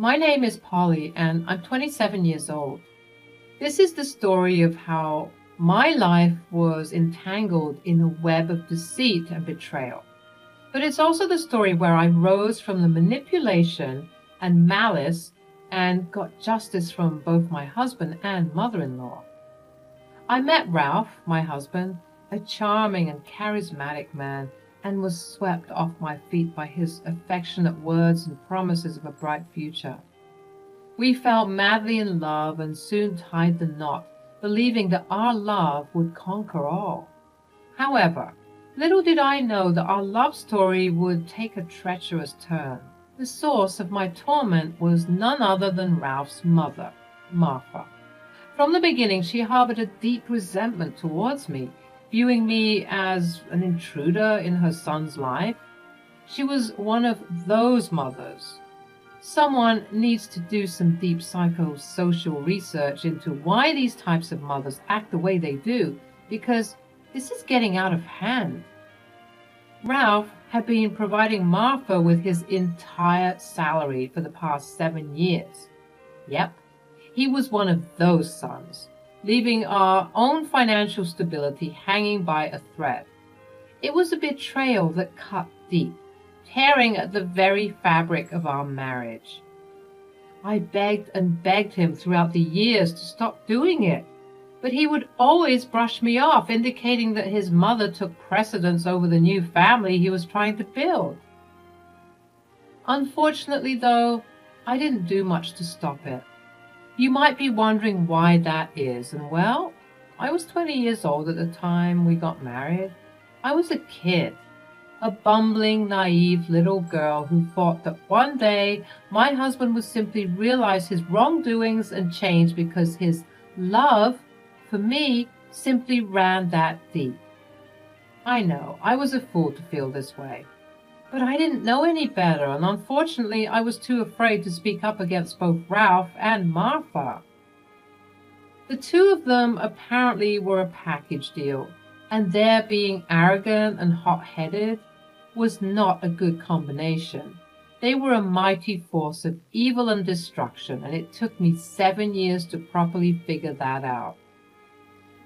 My name is Polly, and I'm 27 years old. This is the story of how my life was entangled in a web of deceit and betrayal. But it's also the story where I rose from the manipulation and malice and got justice from both my husband and mother-in-law. I met Ralph, my husband, a charming and charismatic man, and was swept off my feet by his affectionate words and promises of a bright future. We fell madly in love and soon tied the knot, believing that our love would conquer all. However, little did I know that our love story would take a treacherous turn. The source of my torment was none other than Ralph's mother, Martha. From the beginning, she harbored a deep resentment towards me, viewing me as an intruder in her son's life. She was one of those mothers. Someone needs to do some deep psychosocial research into why these types of mothers act the way they do, because this is getting out of hand. Ralph had been providing Martha with his entire salary for the past 7 years. Yep, he was one of those sons, leaving our own financial stability hanging by a thread. It was a betrayal that cut deep, tearing at the very fabric of our marriage. I begged and begged him throughout the years to stop doing it, but he would always brush me off, indicating that his mother took precedence over the new family he was trying to build. Unfortunately, though, I didn't do much to stop it. You might be wondering why that is, and well, I was 20 years old at the time we got married. I was a kid, a bumbling, naive little girl who thought that one day my husband would simply realize his wrongdoings and change because his love for me simply ran that deep. I know, I was a fool to feel this way. But I didn't know any better, and unfortunately I was too afraid to speak up against both Ralph and Martha. The two of them apparently were a package deal, and their being arrogant and hot-headed was not a good combination. They were a mighty force of evil and destruction, and it took me 7 years to properly figure that out.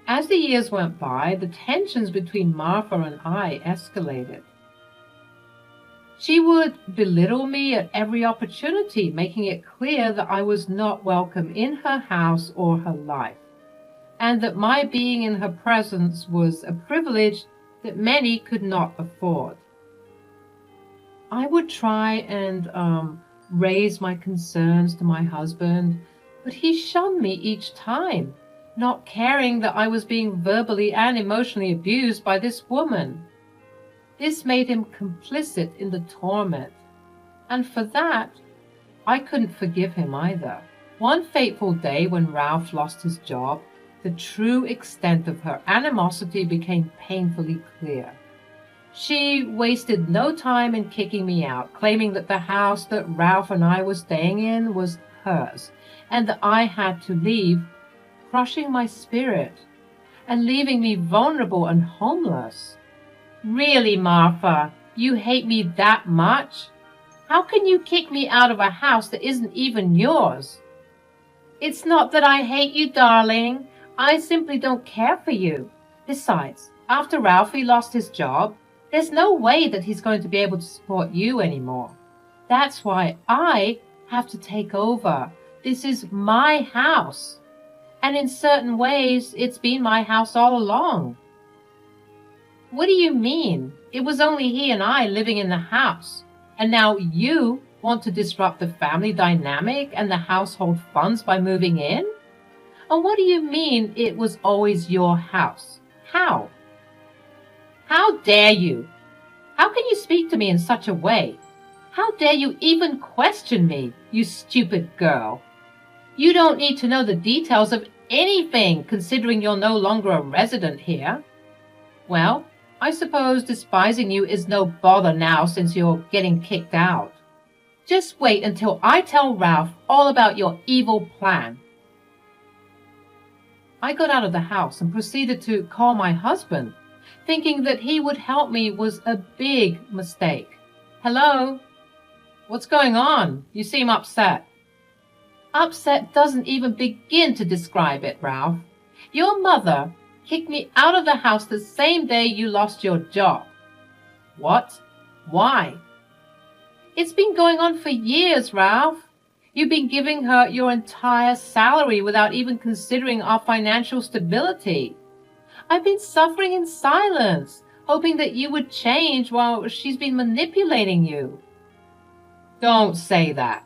As the years went by, the tensions between Martha and I escalated. She would belittle me at every opportunity, making it clear that I was not welcome in her house or her life, and that my being in her presence was a privilege that many could not afford. I would try and raise my concerns to my husband, but he shunned me each time, not caring that I was being verbally and emotionally abused by this woman. This made him complicit in the torment, and for that, I couldn't forgive him either. One fateful day when Ralph lost his job, the true extent of her animosity became painfully clear. She wasted no time in kicking me out, claiming that the house that Ralph and I were staying in was hers, and that I had to leave, crushing my spirit, and leaving me vulnerable and homeless. Really, Martha, you hate me that much? How can you kick me out of a house that isn't even yours? It's not that I hate you, darling. I simply don't care for you. Besides, after Ralphie lost his job, there's no way that he's going to be able to support you anymore. That's why I have to take over. This is my house. And in certain ways, it's been my house all along. What do you mean? It was only he and I living in the house. And now you want to disrupt the family dynamic and the household funds by moving in? And what do you mean it was always your house? How? How dare you? How can you speak to me in such a way? How dare you even question me, you stupid girl? You don't need to know the details of anything, considering you're no longer a resident here. Well, I suppose despising you is no bother now since you're getting kicked out. Just wait until I tell Ralph all about your evil plan. I got out of the house and proceeded to call my husband. Thinking that he would help me was a big mistake. Hello? What's going on? You seem upset. Upset doesn't even begin to describe it, Ralph. Your mother kicked me out of the house the same day you lost your job. What? Why? It's been going on for years, Ralph. You've been giving her your entire salary without even considering our financial stability. I've been suffering in silence, hoping that you would change while she's been manipulating you. Don't say that.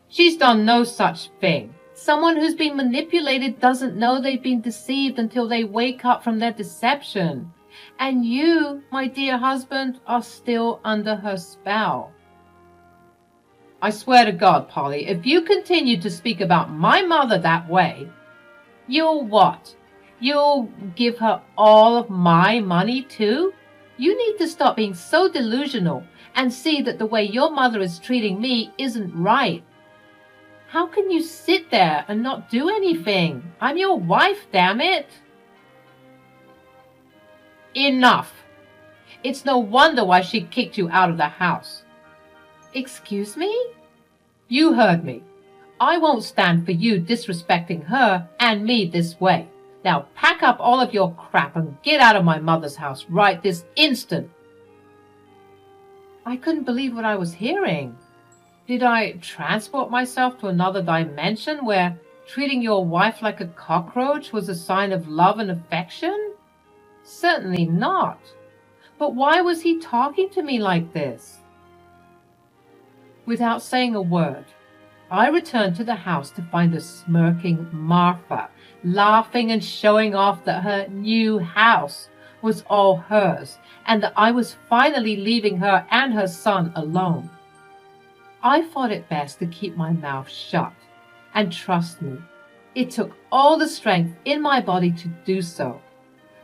She's done no such thing. Someone who's been manipulated doesn't know they've been deceived until they wake up from their deception. And you, my dear husband, are still under her spell. I swear to God, Polly, if you continue to speak about my mother that way, you'll what? You'll give her all of my money too? You need to stop being so delusional and see that the way your mother is treating me isn't right. How can you sit there and not do anything? I'm your wife, damn it. Enough. It's no wonder why she kicked you out of the house. Excuse me? You heard me. I won't stand for you disrespecting her and me this way. Now pack up all of your crap and get out of my mother's house right this instant. I couldn't believe what I was hearing. Did I transport myself to another dimension where treating your wife like a cockroach was a sign of love and affection? Certainly not. But why was he talking to me like this? Without saying a word, I returned to the house to find a smirking Martha, laughing and showing off that her new house was all hers, and that I was finally leaving her and her son alone. I thought it best to keep my mouth shut, and trust me, it took all the strength in my body to do so,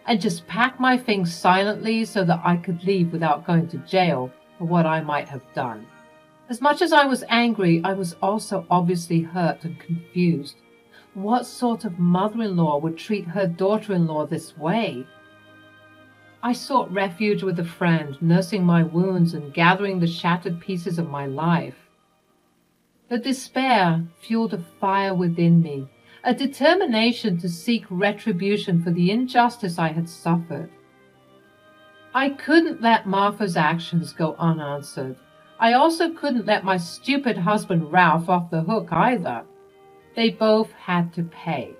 and just pack my things silently so that I could leave without going to jail for what I might have done. As much as I was angry, I was also obviously hurt and confused. What sort of mother-in-law would treat her daughter-in-law this way? I sought refuge with a friend, nursing my wounds and gathering the shattered pieces of my life. The despair fueled a fire within me, a determination to seek retribution for the injustice I had suffered. I couldn't let Martha's actions go unanswered. I also couldn't let my stupid husband Ralph off the hook either. They both had to pay.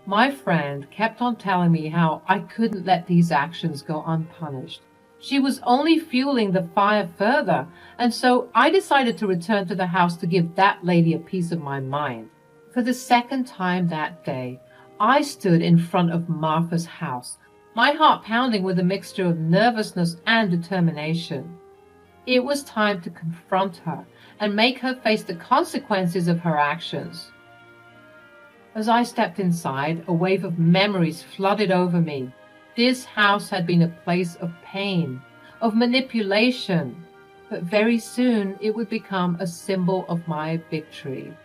My friend kept on telling me how I couldn't let these actions go unpunished. She was only fueling the fire further, and so I decided to return to the house to give that lady a piece of my mind. For the second time that day, I stood in front of Martha's house, my heart pounding with a mixture of nervousness and determination. It was time to confront her and make her face the consequences of her actions. As I stepped inside, a wave of memories flooded over me. This house had been a place of pain, of manipulation, but very soon it would become a symbol of my victory.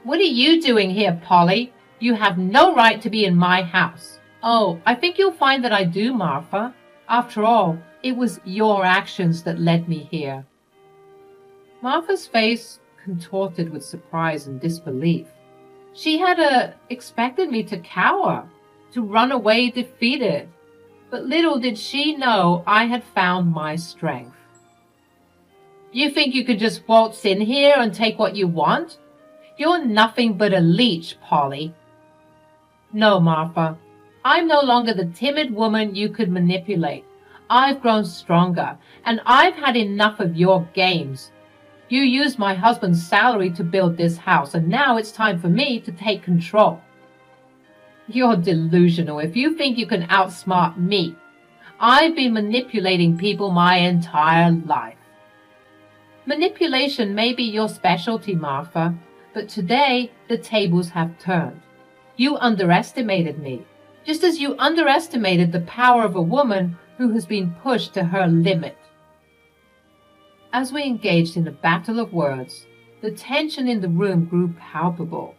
What are you doing here, Polly? You have no right to be in my house. Oh, I think you'll find that I do, Martha. After all, it was your actions that led me here. Martha's face contorted with surprise and disbelief. She had expected me to cower, to run away defeated, but little did she know I had found my strength. You think you could just waltz in here and take what you want? You're nothing but a leech, Polly. No, Martha, I'm no longer the timid woman you could manipulate. I've grown stronger, and I've had enough of your games. You used my husband's salary to build this house, and now it's time for me to take control. You're delusional if you think you can outsmart me. I've been manipulating people my entire life. Manipulation may be your specialty, Martha, but today the tables have turned. You underestimated me, just as you underestimated the power of a woman who has been pushed to her limit. As we engaged in a battle of words, the tension in the room grew palpable.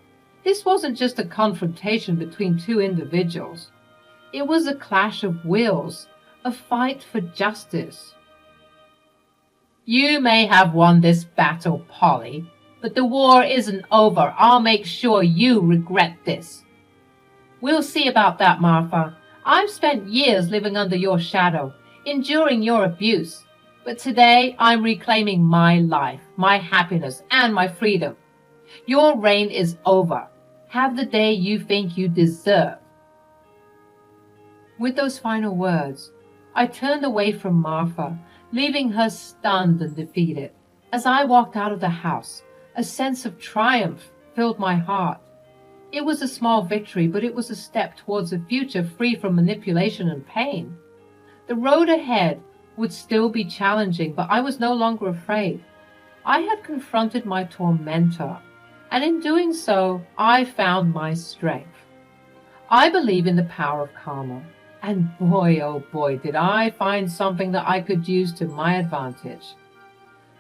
This wasn't just a confrontation between two individuals. It was a clash of wills, a fight for justice. You may have won this battle, Polly, but the war isn't over. I'll make sure you regret this. We'll see about that, Martha. I've spent years living under your shadow, enduring your abuse. But today I'm reclaiming my life, my happiness, and my freedom. Your reign is over. Have the day you think you deserve. With those final words, I turned away from Martha, leaving her stunned and defeated. As I walked out of the house, a sense of triumph filled my heart. It was a small victory, but it was a step towards a future free from manipulation and pain. The road ahead would still be challenging, but I was no longer afraid. I had confronted my tormentor, and in doing so, I found my strength. I believe in the power of karma, and boy, oh boy, did I find something that I could use to my advantage.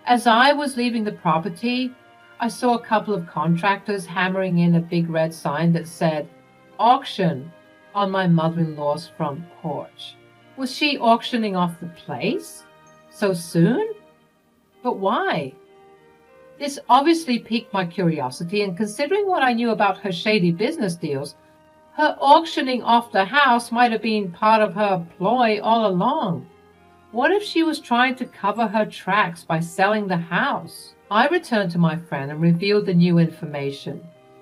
As I was leaving the property, I saw a couple of contractors hammering in a big red sign that said, "Auction," on my mother-in-law's front porch. Was she auctioning off the place? So soon? But why? This obviously piqued my curiosity, and considering what I knew about her shady business deals, her auctioning off the house might have been part of her ploy all along. What if she was trying to cover her tracks by selling the house? I returned to my friend and revealed the new information.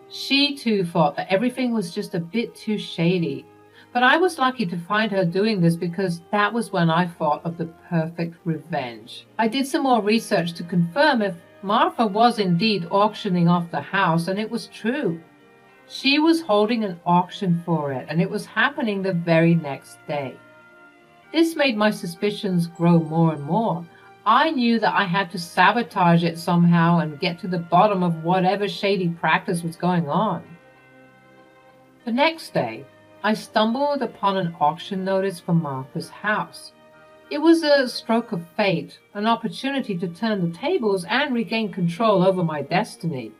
She too thought that everything was just a bit too shady. But I was lucky to find her doing this because that was when I thought of the perfect revenge. I did some more research to confirm if Martha was indeed auctioning off the house, and it was true. She was holding an auction for it, and it was happening the very next day. This made my suspicions grow more and more. I knew that I had to sabotage it somehow and get to the bottom of whatever shady practice was going on. The next day, I stumbled upon an auction notice for Martha's house. It was a stroke of fate, an opportunity to turn the tables and regain control over my destiny.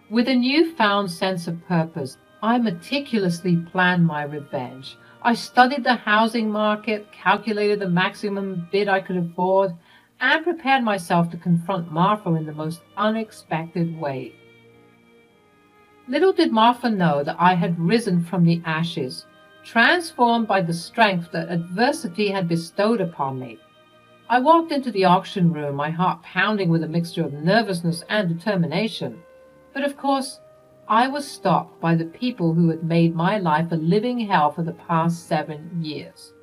With a newfound sense of purpose, I meticulously planned my revenge. I studied the housing market, calculated the maximum bid I could afford, and prepared myself to confront Martha in the most unexpected way. Little did Martha know that I had risen from the ashes, transformed by the strength that adversity had bestowed upon me. I walked into the auction room, my heart pounding with a mixture of nervousness and determination. But of course, I was stopped by the people who had made my life a living hell for the past 7 years.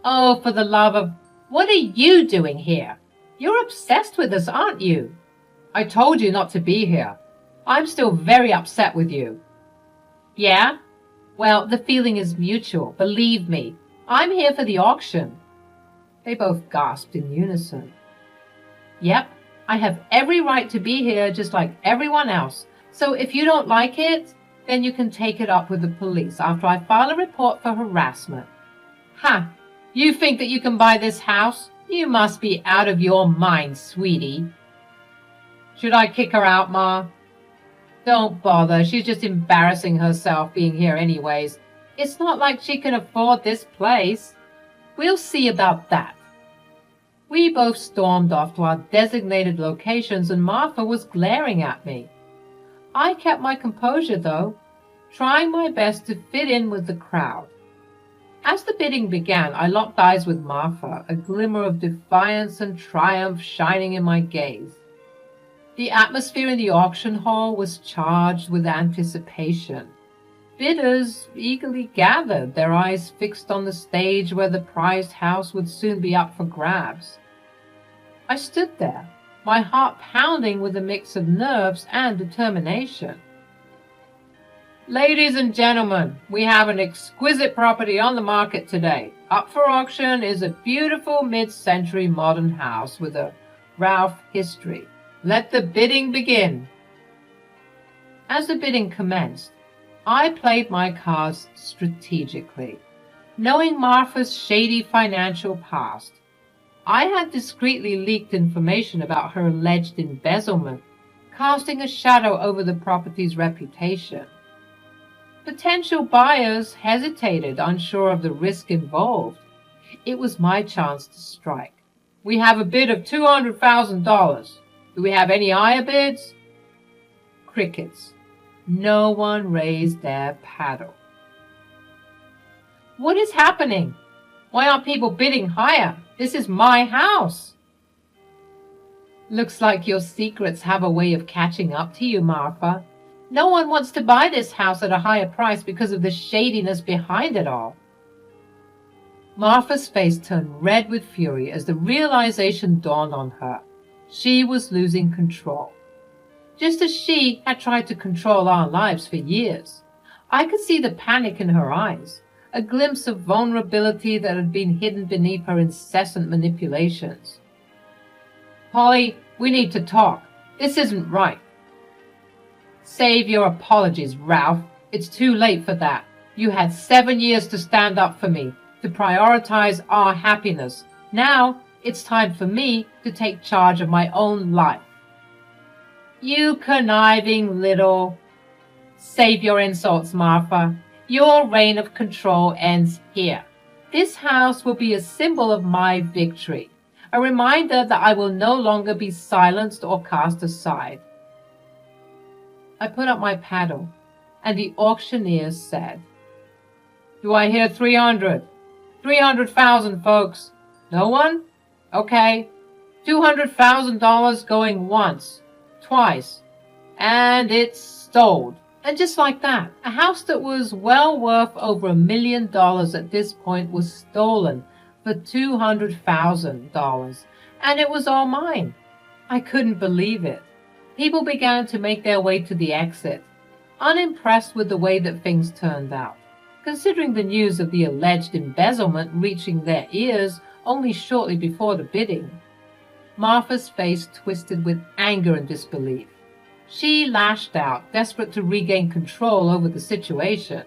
"Oh, for the love of... What are you doing here? You're obsessed with us, aren't you? I told you not to be here. I'm still very upset with you." "Yeah? Well, the feeling is mutual, believe me. I'm here for the auction." They both gasped in unison. "Yep, I have every right to be here just like everyone else. So if you don't like it, then you can take it up with the police after I file a report for harassment." "Ha! You think that you can buy this house? You must be out of your mind, sweetie." "Should I kick her out, Ma?" "Don't bother. She's just embarrassing herself being here anyways. It's not like she can afford this place. We'll see about that." We both stormed off to our designated locations, and Martha was glaring at me. I kept my composure, though, trying my best to fit in with the crowd. As the bidding began, I locked eyes with Martha, a glimmer of defiance and triumph shining in my gaze. The atmosphere in the auction hall was charged with anticipation. Bidders eagerly gathered, their eyes fixed on the stage where the prized house would soon be up for grabs. I stood there, my heart pounding with a mix of nerves and determination. "Ladies and gentlemen, we have an exquisite property on the market today. Up for auction is a beautiful mid-century modern house with a Ralph history. Let the bidding begin." As the bidding commenced, I played my cards strategically. Knowing Martha's shady financial past, I had discreetly leaked information about her alleged embezzlement, casting a shadow over the property's reputation. Potential buyers hesitated, unsure of the risk involved. It was my chance to strike. We have a bid of $200,000. Do we have any higher bids? Crickets. No one raised their paddle. What is happening? Why aren't people bidding higher? This is my house. Looks like your secrets have a way of catching up to you, Martha. No one wants to buy this house at a higher price because of the shadiness behind it all. Martha's face turned red with fury as the realization dawned on her. She was losing control. Just as she had tried to control our lives for years. I could see the panic in her eyes, a glimpse of vulnerability that had been hidden beneath her incessant manipulations. Polly, we need to talk. This isn't right. Save your apologies, Ralph. It's too late for that. You had 7 years to stand up for me, to prioritize our happiness. Now it's time for me to take charge of my own life. You conniving little... Save your insults, Martha. Your reign of control ends here. This house will be a symbol of my victory, a reminder that I will no longer be silenced or cast aside. I put up my paddle, and the auctioneer said, Do I hear 300? 300,000, folks. No one? Okay. $200,000 going once, twice, and it's sold. And just like that, a house that was well worth over $1 million at this point was stolen for $200,000, and it was all mine. I couldn't believe it. People began to make their way to the exit, unimpressed with the way that things turned out, considering the news of the alleged embezzlement reaching their ears only shortly before the bidding. Martha's face twisted with anger and disbelief. She lashed out, desperate to regain control over the situation.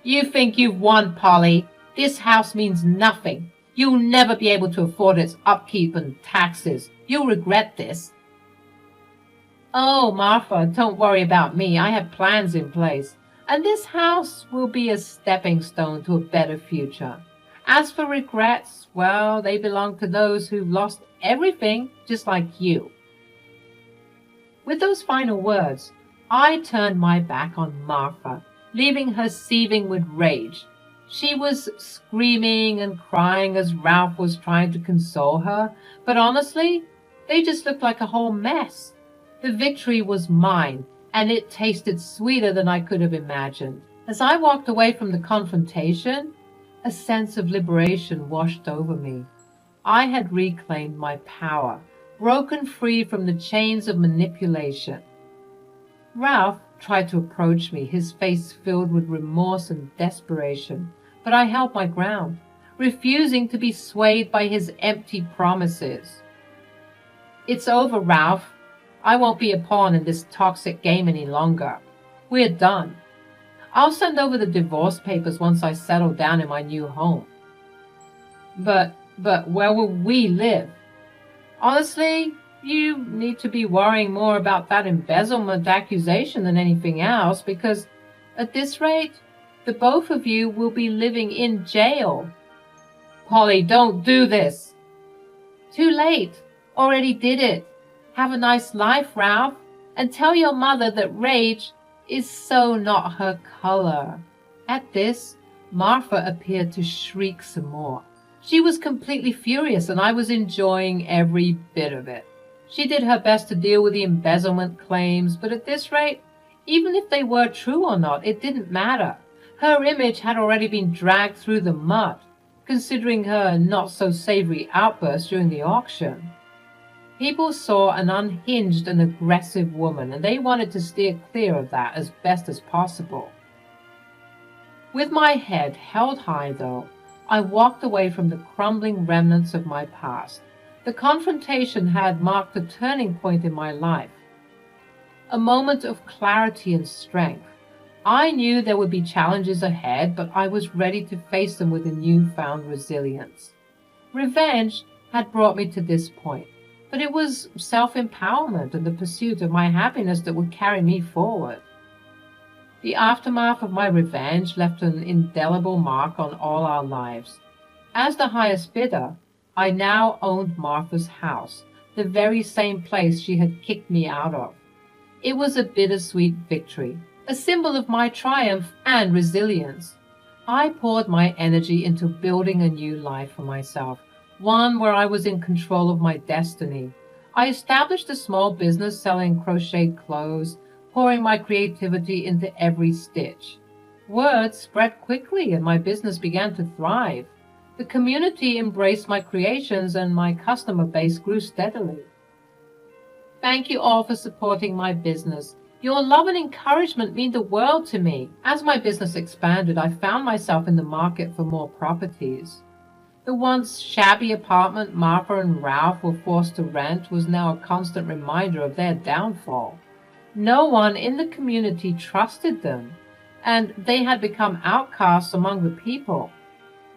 You think you've won, Polly. This house means nothing. You'll never be able to afford its upkeep and taxes. You'll regret this. Oh, Martha, don't worry about me. I have plans in place, and this house will be a stepping stone to a better future. As for regrets, well, they belong to those who've lost everything, just like you. With those final words, I turned my back on Martha, leaving her seething with rage. She was screaming and crying as Ralph was trying to console her, but honestly, they just looked like a whole mess. The victory was mine, and it tasted sweeter than I could have imagined. As I walked away from the confrontation, a sense of liberation washed over me. I had reclaimed my power, broken free from the chains of manipulation. Ralph tried to approach me, his face filled with remorse and desperation, but I held my ground, refusing to be swayed by his empty promises. It's over, Ralph. I won't be a pawn in this toxic game any longer. We're done. I'll send over the divorce papers once I settle down in my new home. But where will we live? Honestly, you need to be worrying more about that embezzlement accusation than anything else, because at this rate, the both of you will be living in jail. Polly, don't do this. Too late. Already did it. Have a nice life, Ralph, and tell your mother that rage is so not her color. At this, Martha appeared to shriek some more. She was completely furious, and I was enjoying every bit of it. She did her best to deal with the embezzlement claims, but at this rate, even if they were true or not, it didn't matter. Her image had already been dragged through the mud, considering her not-so-savory outburst during the auction. People saw an unhinged and aggressive woman, and they wanted to steer clear of that as best as possible. With my head held high, though, I walked away from the crumbling remnants of my past. The confrontation had marked a turning point in my life, a moment of clarity and strength. I knew there would be challenges ahead, but I was ready to face them with a newfound resilience. Revenge had brought me to this point, but it was self-empowerment and the pursuit of my happiness that would carry me forward. The aftermath of my revenge left an indelible mark on all our lives. As the highest bidder, I now owned Martha's house, the very same place she had kicked me out of. It was a bittersweet victory, a symbol of my triumph and resilience. I poured my energy into building a new life for myself, one where I was in control of my destiny. I established a small business selling crocheted clothes, pouring my creativity into every stitch. Word spread quickly and my business began to thrive. The community embraced my creations and my customer base grew steadily. Thank you all for supporting my business. Your love and encouragement mean the world to me. As my business expanded, I found myself in the market for more properties. The once shabby apartment Martha and Ralph were forced to rent was now a constant reminder of their downfall. No one in the community trusted them, and they had become outcasts among the people.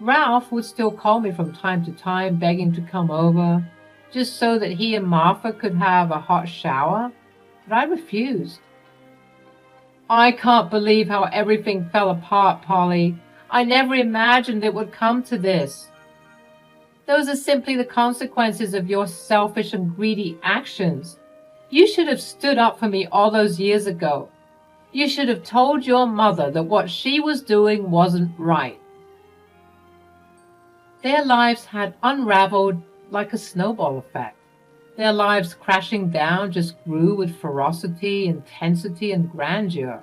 Ralph would still call me from time to time, begging to come over, just so that he and Martha could have a hot shower, but I refused. I can't believe how everything fell apart, Polly. I never imagined it would come to this. Those are simply the consequences of your selfish and greedy actions. You should have stood up for me all those years ago. You should have told your mother that what she was doing wasn't right. Their lives had unraveled like a snowball effect. Their lives crashing down just grew with ferocity, intensity, and grandeur,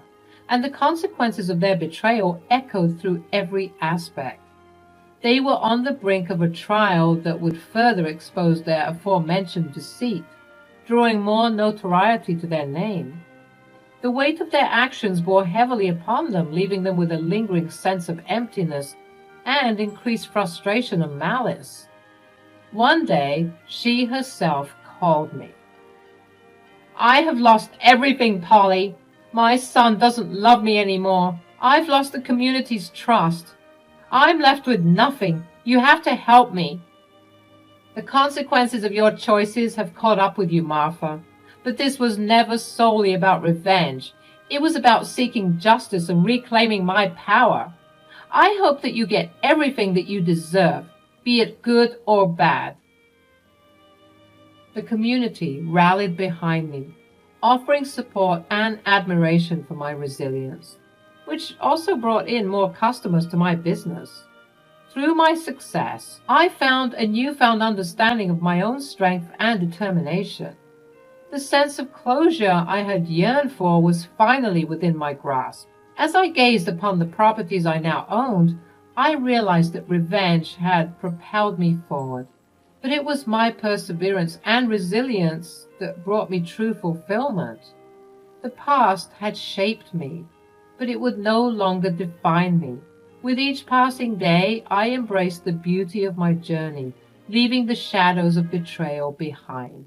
and the consequences of their betrayal echoed through every aspect. They were on the brink of a trial that would further expose their aforementioned deceit, drawing more notoriety to their name. The weight of their actions bore heavily upon them, leaving them with a lingering sense of emptiness and increased frustration and malice. One day, she herself called me. I have lost everything, Polly. My son doesn't love me anymore. I've lost the community's trust. I'm left with nothing. You have to help me. The consequences of your choices have caught up with you, Martha. But this was never solely about revenge. It was about seeking justice and reclaiming my power. I hope that you get everything that you deserve, be it good or bad. The community rallied behind me, offering support and admiration for my resilience, which also brought in more customers to my business. Through my success, I found a newfound understanding of my own strength and determination. The sense of closure I had yearned for was finally within my grasp. As I gazed upon the properties I now owned, I realized that revenge had propelled me forward. But it was my perseverance and resilience that brought me true fulfillment. The past had shaped me, but it would no longer define me. With each passing day, I embraced the beauty of my journey, leaving the shadows of betrayal behind.